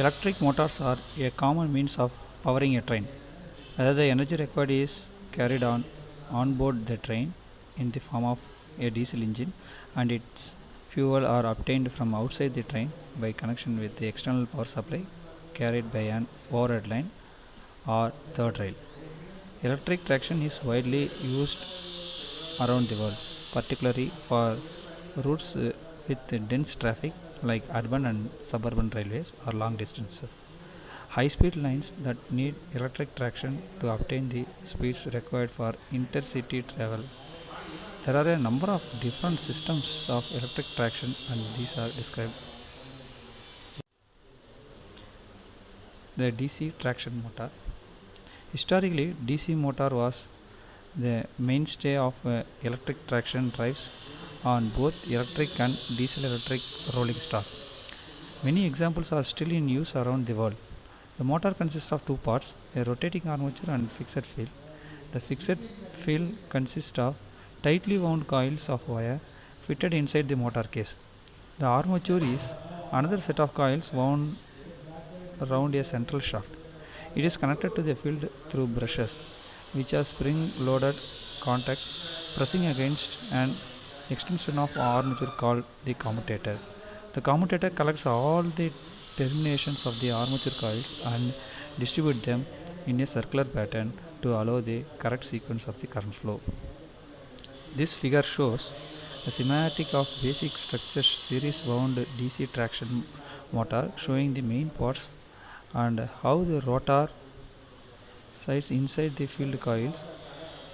Electric motors are a common means of powering a train. Whether the energy required is carried on board the train in the form of a diesel engine and its fuel are obtained from outside the train by connection with the external power supply carried by an overhead line or third rail. Electric traction is widely used around the world, particularly for routes with dense traffic like urban and suburban railways or long distances. High speed lines that need electric traction to obtain the speeds required for intercity travel. There are a number of different systems of electric traction, and these are described. The DC traction motor. Historically, DC motor was the mainstay of electric traction drives on both electric and diesel electric rolling stock. Many examples are still in use around the world. The motor consists of two parts, a rotating armature and fixed field. The fixed field consists of tightly wound coils of wire fitted inside the motor case. The armature is another set of coils wound around a central shaft. It is connected to the field through brushes, which are spring loaded contacts pressing against an extension of armature called the commutator. The commutator collects all the terminations of the armature coils and distributes them in a circular pattern to allow the correct sequence of the current flow. This figure shows a schematic of basic structure series wound DC traction motor showing the main parts and how the rotor sides inside the field coils.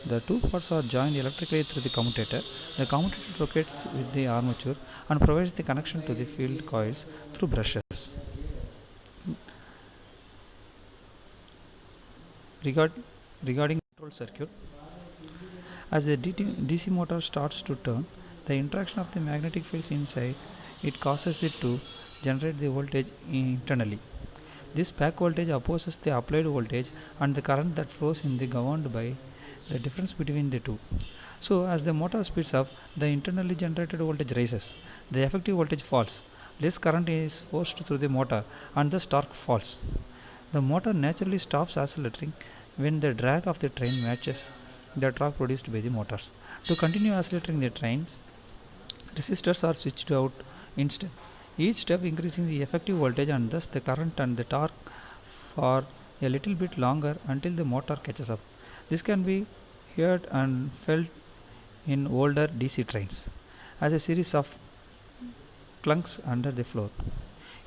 The two parts are joined electrically through the commutator. The commutator rotates with the armature and provides the connection to the field coils through brushes. Regard, Regarding control circuit, as the DC motor starts to turn, the interaction of the magnetic fields inside it causes it to generate the voltage internally. This back voltage opposes the applied voltage and the current that flows in the governed by the difference between the two. So as the motor speeds up, the internally generated voltage rises, the effective voltage falls, less current is forced through the motor and thus torque falls. The motor naturally stops accelerating when the drag of the train matches the torque produced by the motors. To continue accelerating the trains, resistors are switched out instead, each step increasing the effective voltage and thus the current and the torque for a little bit longer until the motor catches up. This can be heard and felt in older DC trains as a series of clunks under the floor,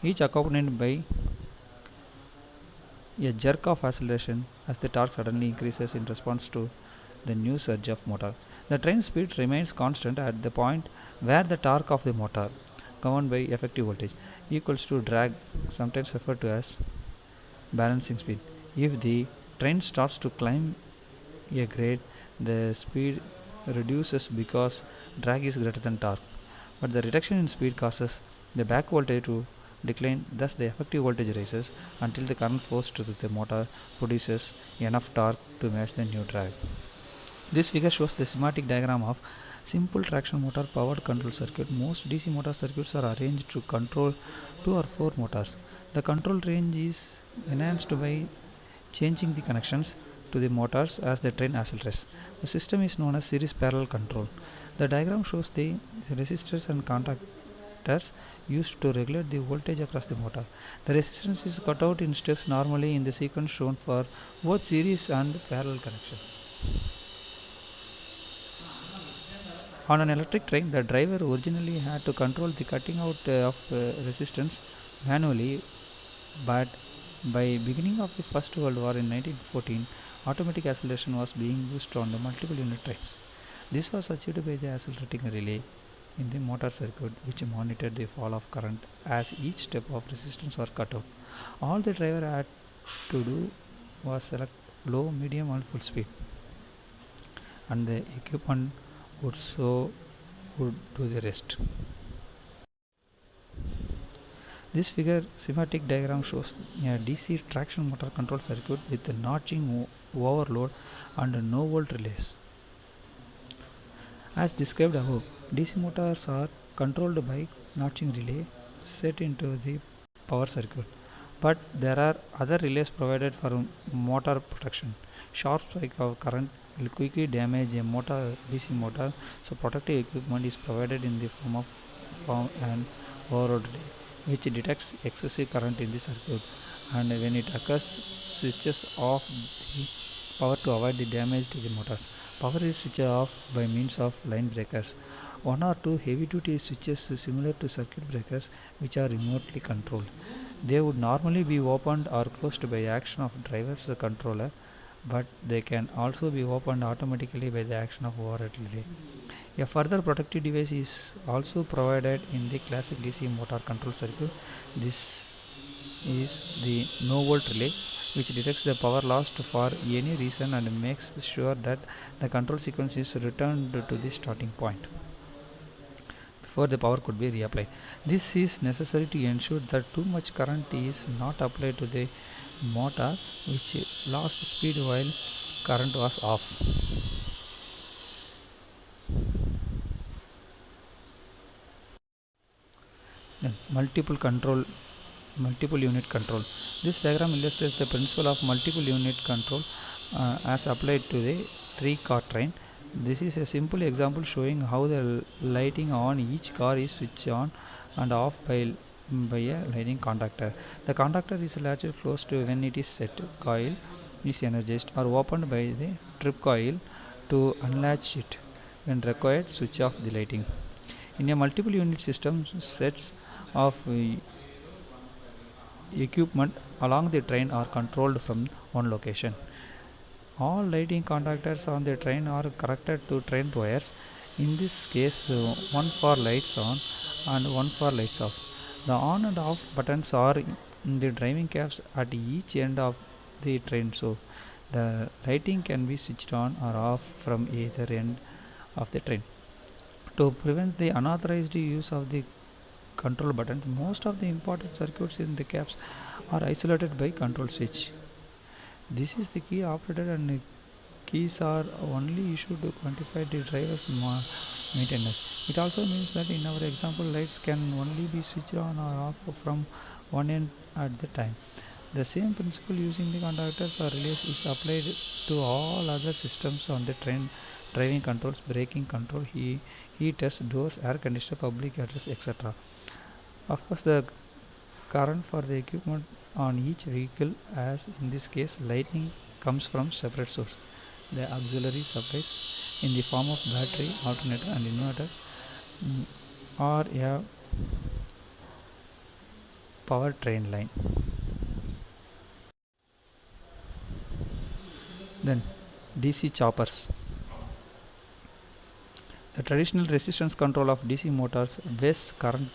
each accompanied by a jerk of acceleration as the torque suddenly increases in response to the new surge of motor. The train speed remains constant at the point where the torque of the motor, governed by effective voltage, equals to drag, sometimes referred to as balancing speed. If the train starts to climb a grade, the speed reduces because drag is greater than torque. But the reduction in speed causes the back voltage to decline, thus the effective voltage rises until the current forced through the motor produces enough torque to match the new drag. This figure shows the schematic diagram of simple traction motor powered control circuit. Most DC motor circuits are arranged to control 2 or 4 motors. The control range is enhanced by changing the connections to the motors as the train accelerates. The system is known as series parallel control. The diagram shows the resistors and contactors used to regulate the voltage across the motor. The resistance is cut out in steps normally in the sequence shown for both series and parallel connections. On an electric train, the driver originally had to control the cutting out of resistance manually, but by beginning of the First World War in 1914, automatic acceleration was being used on the multiple unit trains. This was achieved by the accelerating relay in the motor circuit, which monitored the fall of current as each step of resistance was cut out. All the driver had to do was select low, medium, and full speed, and the equipment would so would do the rest. This figure schematic diagram shows a DC traction motor control circuit with a notching overload and no volt relays. As described above, DC motors are controlled by notching relay set into the power circuit. But there are other relays provided for motor protection. Sharp spike of current will quickly damage a motor DC motor, so protective equipment is provided in the form an overload relay, which detects excessive current in the circuit, and when it occurs, switches off the power to avoid the damage to the motors. Power is switched off by means of line breakers. One or two heavy duty switches similar to circuit breakers which are remotely controlled. They would normally be opened or closed by action of driver's controller, but they can also be opened automatically by the action of override relay. A further protective device is also provided in the classic DC motor control circuit. This is the no volt relay, which detects the power lost for any reason and makes sure that the control sequence is returned to the starting point before the power could be reapplied. This is necessary to ensure that too much current is not applied to the motor, which lost speed while current was off. Then multiple unit control. This diagram illustrates the principle of multiple unit control as applied to the three-car train. This is a simple example showing how the lighting on each car is switched on and off by a lighting contactor. The contactor is latched closed when it is set. Coil is energized or opened by the trip coil to unlatch it. When required, switch off the lighting. In a multiple unit system, sets of equipment along the train are controlled from one location. All lighting contactors on the train are connected to train wires. In this case, one for lights on and one for lights off. The on and off buttons are in the driving cabs at each end of the train, so the lighting can be switched on or off from either end of the train. To prevent the unauthorized use of the control buttons, most of the important circuits in the cabs are isolated by control switch. This is the key operator, and keys are only issued to quantify the driver's maintenance. It also means that in our example, lights can only be switched on or off from one end at the time. The same principle using the conductors or relays is applied to all other systems on the train: driving controls, braking control, heaters, doors, air conditioner, public address, etc. Of course, the current for the equipment on each vehicle, as in this case lighting, comes from separate source. The auxiliary supplies in the form of battery, alternator and inverter, or a power train line. Then DC choppers. The traditional resistance control of DC motors wastes current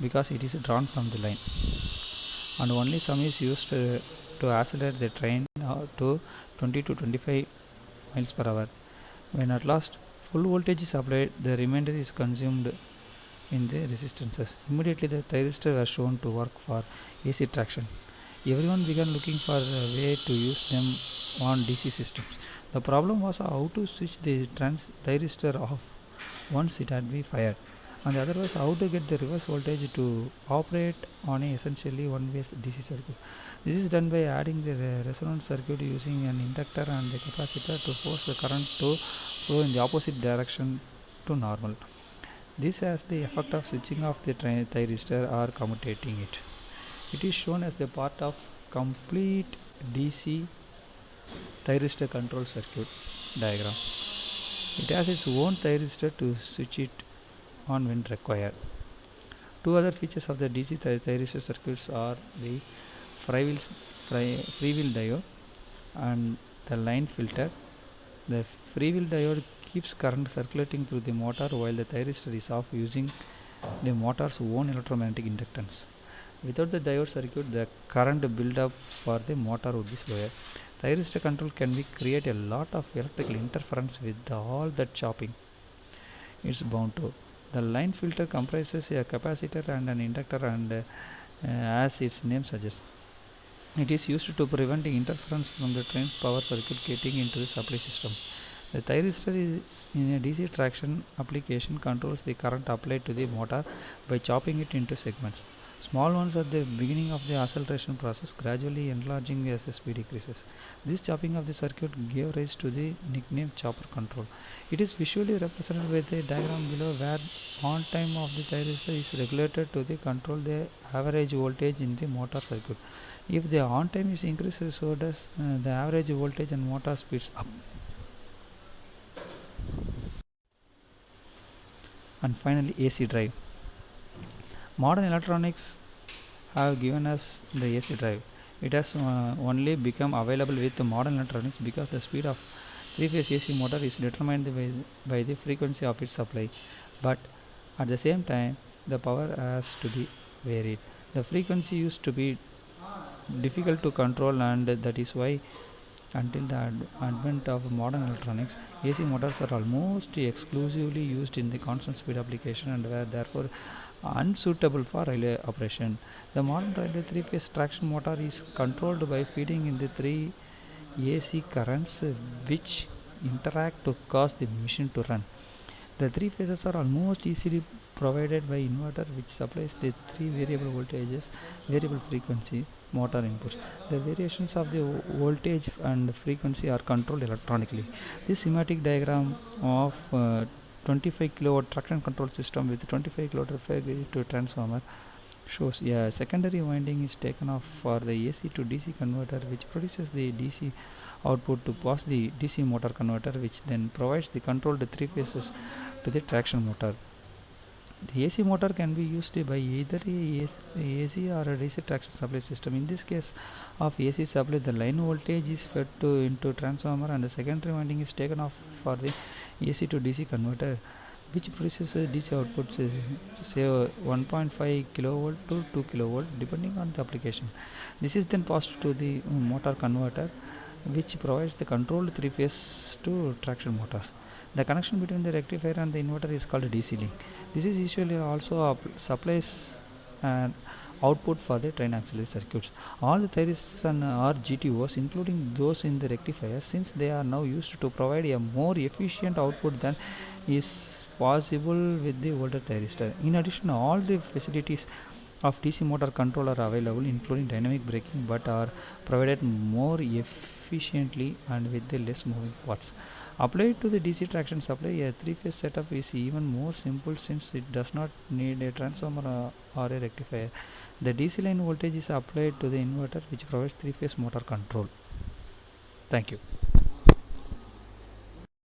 because it is drawn from the line, and only some is used to accelerate the train to 20 to 25 miles per hour. When at last full voltage is applied, the remainder is consumed in the resistances. Immediately the thyristors were shown to work for AC traction. Everyone began looking for a way to use them on DC systems. The problem was how to switch the thyristor off once it had been fired, and the other was how to get the reverse voltage to operate on a essentially one-way DC circuit. This is done by adding the resonance circuit using an inductor and a capacitor to force the current to flow in the opposite direction to normal. This has the effect of switching off the thyristor or commutating it. It is shown as the part of complete DC thyristor control circuit diagram. It has its own thyristor to switch it on when required. Two other features of the DC thyristor circuits are the freewheel diode and the line filter. The freewheel diode keeps current circulating through the motor while the thyristor is off, using the motor's own electromagnetic inductance. Without the diode circuit, the current build up for the motor would be slower. Thyristor control can create a lot of electrical interference with all that chopping it's bound to. The line filter comprises a capacitor and an inductor, and as its name suggests, it is used to prevent interference from the train's power circuit getting into the supply system. The thyristor is in a DC traction application controls the current applied to the motor by chopping it into segments. Small ones at the beginning of the acceleration process, gradually enlarging as the speed increases. This chopping of the circuit gave rise to the nickname chopper control. It is visually represented with the diagram below where on time of the thyristor is regulated to the control the average voltage in the motor circuit. If the on time is increased, so does the average voltage and motor speeds up. And finally, AC drive. Modern electronics have given us the AC drive. It has only become available with the modern electronics because the speed of three-phase AC motor is determined by the frequency of its supply. But at the same time, the power has to be varied. The frequency used to be difficult to control, and that is why until the advent of modern electronics, AC motors are almost exclusively used in the constant speed application and were therefore unsuitable for railway operation. The modern railway three-phase traction motor is controlled by feeding in the three AC currents which interact to cause the machine to run. The three phases are almost easily provided by inverter which supplies the three variable voltages, variable frequency motor inputs. The variations of the voltage and frequency are controlled electronically. This schematic diagram of 25 kilowatt traction control system with 25 kilowatt to transformer shows a secondary winding is taken off for the AC to DC converter which produces the DC output to pass the DC motor converter which then provides the controlled three phases to the traction motor. The AC motor can be used by either a AC or a DC traction supply system. In this case of AC supply, the line voltage is fed into transformer and the secondary winding is taken off for the AC to DC converter which produces a DC output say 1.5 kilovolt to 2 kilovolt depending on the application. This is then passed to the motor converter which provides the controlled three phase to traction motors. The connection between the rectifier and the inverter is called DC link. This is usually also supplies an output for the train auxiliary circuits. All the thyristors are GTOs, including those in the rectifier, since they are now used to provide a more efficient output than is possible with the older thyristor. In addition, all the facilities of DC motor control are available, including dynamic braking, but are provided more efficiently and with the less moving parts. Applied to the DC traction supply, a three-phase setup is even more simple since it does not need a transformer or a rectifier. The DC line voltage is applied to the inverter which provides three-phase motor control. Thank you.